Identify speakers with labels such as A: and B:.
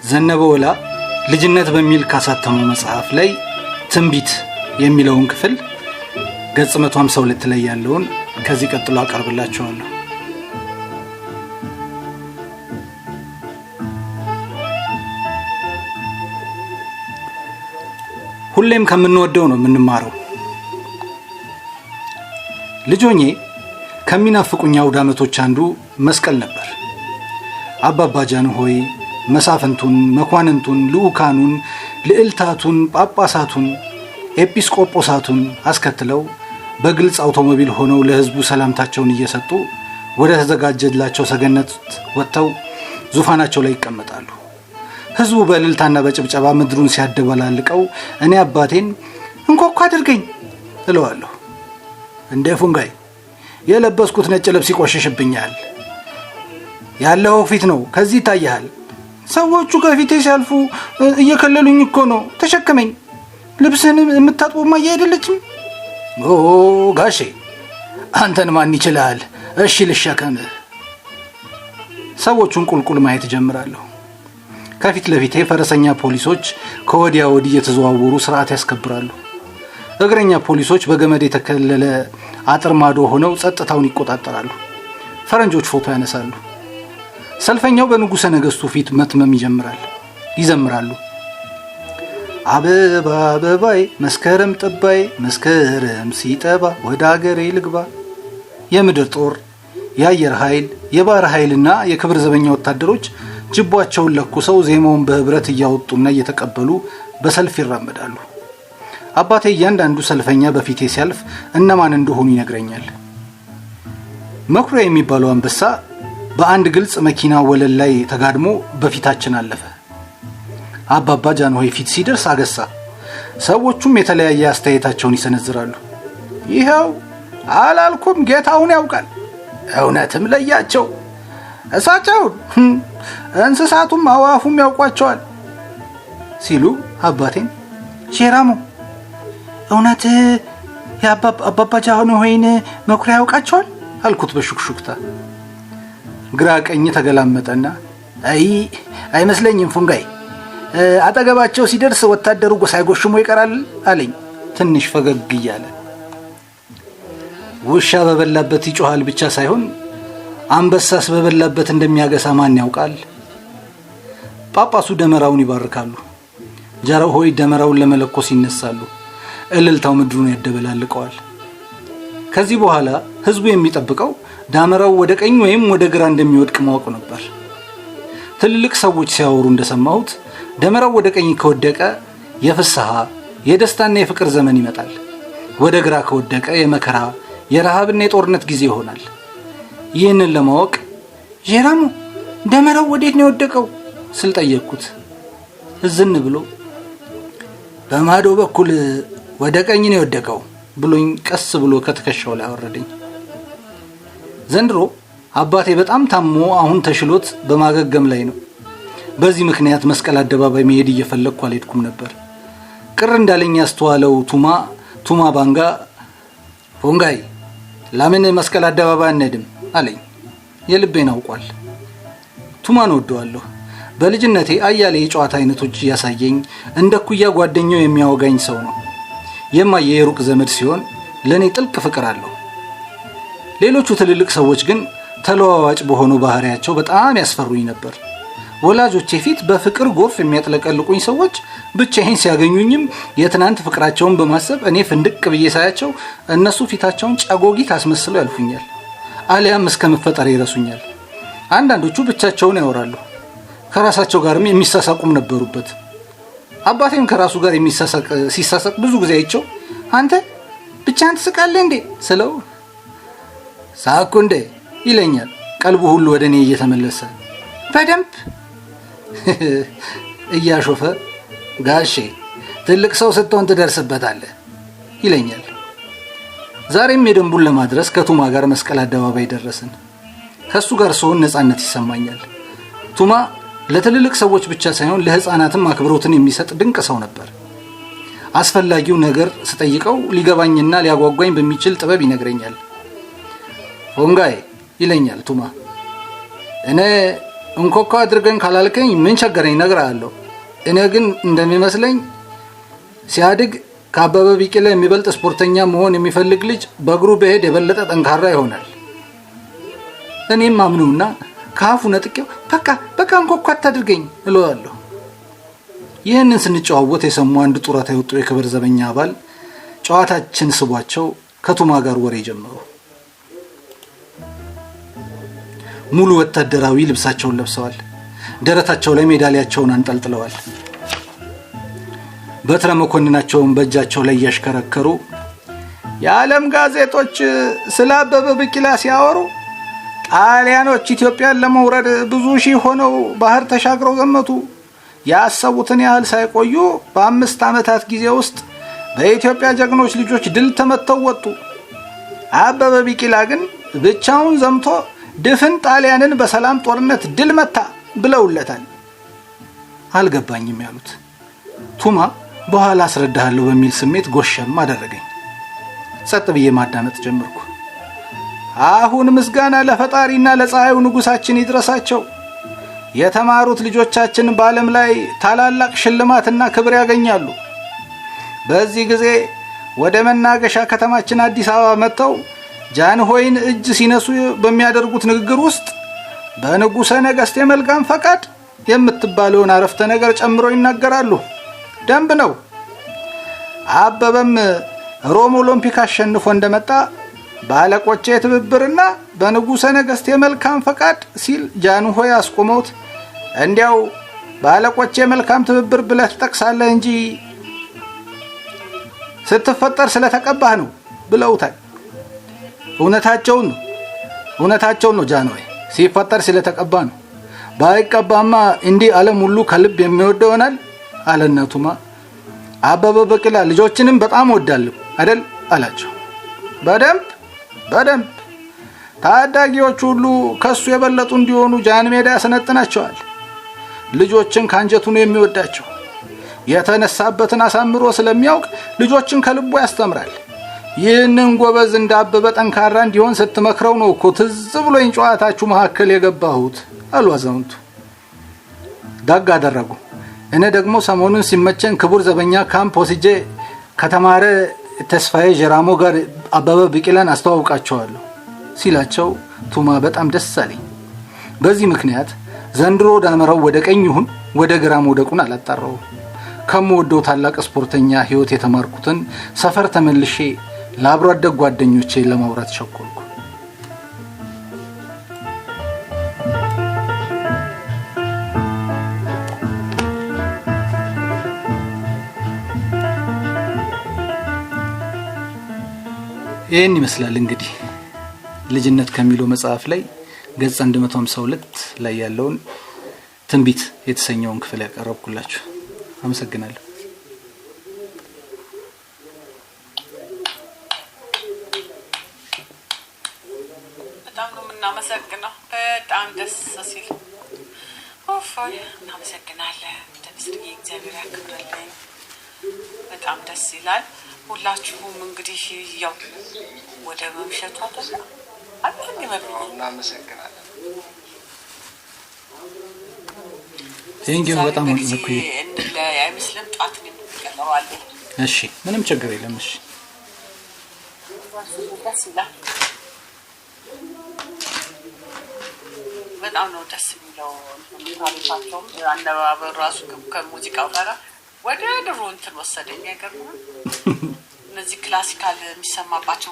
A: ዘነበ ወላ ልጅነት በሚል ካሳተመው መጽሐፍ ላይ ትንቢት የሚለውን ክፍል ገጽ 152 ላይ ያለውን ከዚህ ቀጥሎ አቀርብላችኋለሁ። ሁሌም ከምንወደው ነው የምንማረው። ልጆኜ ከሚናፍቁኝ አውደ ዓመቶች አንዱ መስቀል ነበር። አባባ ጃንሆይ መሳፍንቱን፣ መኳንንቱን፣ ልኡካኑን፣ ልዕልታቱን፣ ጳጳሳቱን፣ ኤጲስቆጶሳቱን አስከትለው በግልጽ አውቶሞቢል ሆነው ለህዝቡ ሰላምታቸውን እየሰጡ ወደ ተዘጋጀላቸው ሰገነት ወጥተው ዙፋናቸው ላይ ይቀመጣሉ። ህዝቡ በእልልታና በጭብጨባ ምድሩን ሲያደባላልቀው እኔ አባቴን እንኳኳ አድርገኝ እለዋለሁ። እንደ ፉንጋይ የለበስኩት ነጭ ልብስ ይቆሽሽብኛል፣ ያለው ፊት ነው ከዚህ ይታያል። ሰዎቹ ከፊቴ ሲያልፉ እየከለሉኝ እኮ ነው፣ ተሸከመኝ። ልብስን የምታጥቦማ አይደለችም? ኦ ጋሼ አንተን ማን ይችላል? እሺ ልሸከምህ። ሰዎቹን ቁልቁል ማየት ጀምራለሁ። ከፊት ለፊቴ ፈረሰኛ ፖሊሶች ከወዲያ ወዲህ እየተዘዋወሩ ስርዓት ያስከብራሉ። እግረኛ ፖሊሶች በገመድ የተከለለ አጥር ማዶ ሆነው ጸጥታውን ይቆጣጠራሉ። ፈረንጆች ፎቶ ያነሳሉ። ሰልፈኛው በንጉሠ ነገሥቱ ፊት መትመም ይዘምራሉ። አበባ አበባይ መስከረም ጠባይ መስከረም ሲጠባ ወደ አገሬ ልግባ። የምድር ጦር፣ የአየር ኃይል፣ የባህር ኃይልና የክብር ዘበኛ ወታደሮች ጅቧቸውን ለኩሰው ዜማውን በህብረት እያወጡና እየተቀበሉ በሰልፍ ይራመዳሉ። አባቴ እያንዳንዱ ሰልፈኛ በፊቴ ሲያልፍ እነማን እንደሆኑ ይነግረኛል። መኩሪያ የሚባለው አንበሳ በአንድ ግልጽ መኪና ወለል ላይ ተጋድሞ በፊታችን አለፈ። አባባ ጃንሆይ ፊት ሲደርስ አገሳ። ሰዎቹም የተለያየ አስተያየታቸውን ይሰነዝራሉ። ይኸው አላልኩም ጌታውን ያውቃል፣ እውነትም ለያቸው፣ እሳቸውን እንስሳቱም አዋፉም ያውቋቸዋል ሲሉ አባቴን ሼራሞ እውነት የአባባ ጃንሆይን መኩሪያ ያውቃቸዋል አልኩት በሹክሹክታ። ግራ ቀኝ ተገላመጠና አይመስለኝም ፉንጋይ፣ አጠገባቸው ሲደርስ ወታደሩ ሳይጎሽሞ ይቀራል አለኝ ትንሽ ፈገግ እያለ። ውሻ በበላበት ይጮሃል ብቻ ሳይሆን አንበሳስ በበላበት እንደሚያገሳ ማን ያውቃል? ጳጳሱ ደመራውን ይባርካሉ። ጃንሆይ ደመራውን ለመለኮስ ይነሳሉ። እልልታው ምድሩን ያደበላልቀዋል። ከዚህ በኋላ ህዝቡ የሚጠብቀው ዳመራው ወደ ቀኝ ወይም ወደ ግራ እንደሚወድቅ ማወቅ ነበር። ትልልቅ ሰዎች ሲያወሩ እንደሰማሁት ደመራው ወደ ቀኝ ከወደቀ የፍስሐ የደስታና የፍቅር ዘመን ይመጣል። ወደ ግራ ከወደቀ የመከራ የረሃብና የጦርነት ጊዜ ይሆናል። ይህንን ለማወቅ ጄራሞ ደመራው ወዴት ነው የወደቀው ስል ጠየቅኩት። እዝን ብሎ በማዶ በኩል ወደ ቀኝ ነው የወደቀው ብሎኝ ቀስ ብሎ ከትከሻው ላይ አወረደኝ። ዘንድሮ አባቴ በጣም ታሞ አሁን ተሽሎት በማገገም ላይ ነው። በዚህ ምክንያት መስቀል አደባባይ መሄድ እየፈለግኩ አልሄድኩም ነበር። ቅር እንዳለኝ ያስተዋለው ቱማ ባንጋ ፉንጋይ ለምን መስቀል አደባባይ አንሄድም አለኝ። የልቤን አውቋል። ቱማን ወደዋለሁ። በልጅነቴ አያሌ የጨዋታ አይነቶች ያሳየኝ እንደ ኩያ ጓደኛው የሚያወጋኝ ሰው ነው። የማየ የሩቅ ዘመድ ሲሆን ለኔ ጥልቅ ፍቅር አለው። ሌሎቹ ትልልቅ ሰዎች ግን ተለዋዋጭ በሆነው ባህሪያቸው በጣም ያስፈሩኝ ነበር። ወላጆቼ ፊት በፍቅር ጎርፍ የሚያጥለቀልቁኝ ሰዎች ብቻዬን ሲያገኙኝም የትናንት ፍቅራቸውን በማሰብ እኔ ፍንድቅ ብዬ ሳያቸው እነሱ ፊታቸውን ጫጎጊት አስመስለው ያልፉኛል፣ አሊያም እስከመፈጠር ይረሱኛል። አንዳንዶቹ ብቻቸውን ያወራሉ፣ ከራሳቸው ጋርም የሚሳሳቁም ነበሩበት። አባቴም ከራሱ ጋር ሲሳሳቅ ብዙ ጊዜ አይቸው አንተ ብቻህን ትስቃለህ እንዴ ስለው ሳቁ እንዴ ይለኛል፣ ቀልቡ ሁሉ ወደ እኔ እየተመለሰ በደንብ እያሾፈ ጋሼ ትልቅ ሰው ስትሆን ትደርስበታለህ ይለኛል። ዛሬም የደንቡን ለማድረስ ከቱማ ጋር መስቀል አደባባይ ደረስን። ከሱ ጋር ስሆን ነፃነት ይሰማኛል። ቱማ ለትልልቅ ሰዎች ብቻ ሳይሆን ለህፃናትም አክብሮትን የሚሰጥ ድንቅ ሰው ነበር። አስፈላጊው ነገር ስጠይቀው ሊገባኝና ሊያጓጓኝ በሚችል ጥበብ ይነግረኛል። ፉንጋይ ይለኛል ቱማ፣ እኔ እንኮኮ አድርገን ካላልከኝ ምን ቸገረኝ እነግርሃለሁ። እኔ ግን እንደሚመስለኝ ሲያድግ ከአበበ ቢቂላ የሚበልጥ ስፖርተኛ መሆን የሚፈልግ ልጅ በእግሩ በሄድ የበለጠ ጠንካራ ይሆናል። እኔም አምነውና ካፉ ነጥቄው በቃ እንኮኮ አታድርገኝ እለዋለሁ። ይህንን ስንጨዋወት የሰሙ አንድ ጡረታ የወጡ የክብር ዘበኛ አባል ጨዋታችን ስቧቸው ከቱማ ጋር ወሬ ጀመሩ። ሙሉ ወታደራዊ ልብሳቸውን ለብሰዋል። ደረታቸው ላይ ሜዳሊያቸውን አንጠልጥለዋል። በትረ መኮንናቸውን በእጃቸው ላይ ያሽከረከሩ የዓለም ጋዜጦች ስለ አበበ ቢቂላ ሲያወሩ ጣሊያኖች ኢትዮጵያን ለመውረድ ብዙ ሺህ ሆነው ባህር ተሻግረው ዘመቱ። ያሰቡትን ያህል ሳይቆዩ በ5 ዓመታት ጊዜ ውስጥ በኢትዮጵያ ጀግኖች ልጆች ድል ተመተው ወጡ። አበበ ቢቂላ ግን ብቻውን ዘምቶ ድፍን ጣሊያንን በሰላም ጦርነት ድል መታ ብለውለታል። አልገባኝም ያሉት ቱማ በኋላ አስረዳሃለሁ በሚል ስሜት ጎሸም አደረገኝ። ጸጥ ብዬ ማዳመጥ ጀመርኩ። አሁን ምስጋና ለፈጣሪና ለፀሐዩ ንጉሳችን ይድረሳቸው። የተማሩት ልጆቻችን በዓለም ላይ ታላላቅ ሽልማትና ክብር ያገኛሉ። በዚህ ጊዜ ወደ መናገሻ ከተማችን አዲስ አበባ መጥተው ጃንሆይን እጅ ሲነሱ በሚያደርጉት ንግግር ውስጥ በንጉሠ ነገሥት የመልካም ፈቃድ የምትባለውን አረፍተ ነገር ጨምሮ ይናገራሉ። ደንብ ነው። አበበም ሮም ኦሎምፒክ አሸንፎ እንደመጣ ባለቆቼ ትብብርና በንጉሠ ነገሥት የመልካም ፈቃድ ሲል ጃንሆይ አስቆመውት እንዲያው ባለቆቼ የመልካም ትብብር ብለህ ትጠቅሳለህ እንጂ ስትፈጠር ስለተቀባህ ነው ብለውታል። እውነታቸውን ነው ጃንሆይ ሲፈጠር ስለተቀባ ነው። ባይቀባማ እንዲህ ዓለም ሁሉ ከልብ የሚወደው ይሆናል አለና ቱማ አበበ ቢቂላ ልጆችንም በጣም ወዳለሁ አይደል አላቸው። በደንብ ታዳጊዎች ሁሉ ከሱ የበለጡ እንዲሆኑ ጃን ሜዳ ያሰነጥናቸዋል። ልጆችን ካንጀቱ ነው የሚወዳቸው። የተነሳበትን አሳምሮ ስለሚያውቅ ልጆችን ከልቡ ያስተምራል። ይህንን ጎበዝ እንዳበበ ጠንካራ እንዲሆን ስትመክረው ነው እኮ ትዝ ብሎኝ ጨዋታችሁ መካከል የገባሁት አሉ አዛውንቱ። ዳግ አደረጉ። እኔ ደግሞ ሰሞኑን ሲመቸን ክቡር ዘበኛ ካምፕ ወስጄ ከተማረ ተስፋዬ ጀራሞ ጋር አበበ ቢቂላን አስተዋውቃቸዋለሁ ሲላቸው ቱማ በጣም ደስ አለኝ። በዚህ ምክንያት ዘንድሮ ዳመራው ወደ ቀኝ ይሁን ወደ ግራ መውደቁን አላጣራውም። ከምወደው ታላቅ ስፖርተኛ ህይወት የተማርኩትን ሰፈር ተመልሼ ለአብሮ አደግ ጓደኞቼ ለማውራት ቸኮልኩ። ይህን ይመስላል እንግዲህ ልጅነት ከሚለው መጽሐፍ ላይ ገጽ 152 ላይ ያለውን ትንቢት የተሰኘውን ክፍል ያቀረብኩላችሁ። አመሰግናለሁ።
B: በጣም ነው የምናመሰግነው። በጣም ደስ ሲል እናመሰግናለን። ተመስገን እግዚአብሔር ያክብርልን። በጣም ደስ ይላል። ሁላችሁም እንግዲህ ያው ወደ መምሸቱ
C: እናመሰግናለን።
A: ቴንኪው በጣም ነው።
B: አይመስልም ጧት ነው የሚቀረዋል።
A: እሺ ምንም ችግር የለም። እሺ
B: በጣም ነው ደስ የሚለው። ታሪካቸው አነባበሩ ራሱ ከሙዚቃው ጋር ወደ ድሮ እንትን ወሰደኝ። ያገርማል። እነዚህ ክላሲካል የሚሰማባቸው